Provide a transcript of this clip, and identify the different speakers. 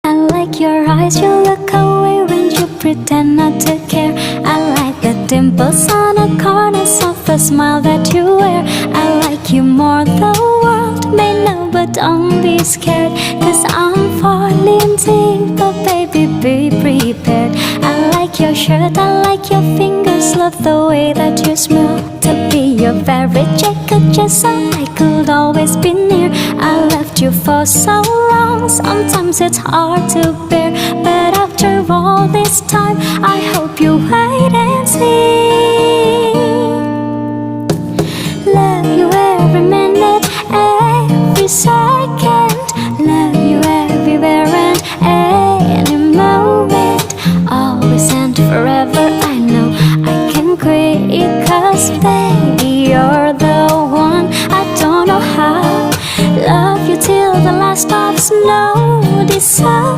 Speaker 1: I like your eyes, you look away when you pretend not to care. I like the dimples on the corners of the smile that you wear. I like you more, the world may know, but don't be scared, 'cause I'm falling deep, but baby be prepared. I like your shirt, I like your fingers, love the way that you smell. To be your very jacket, just so I could always be near. I left you for so long, sometimes it's hard to bear, but after all this time, I hope you wait and see. Love you every minute, every second.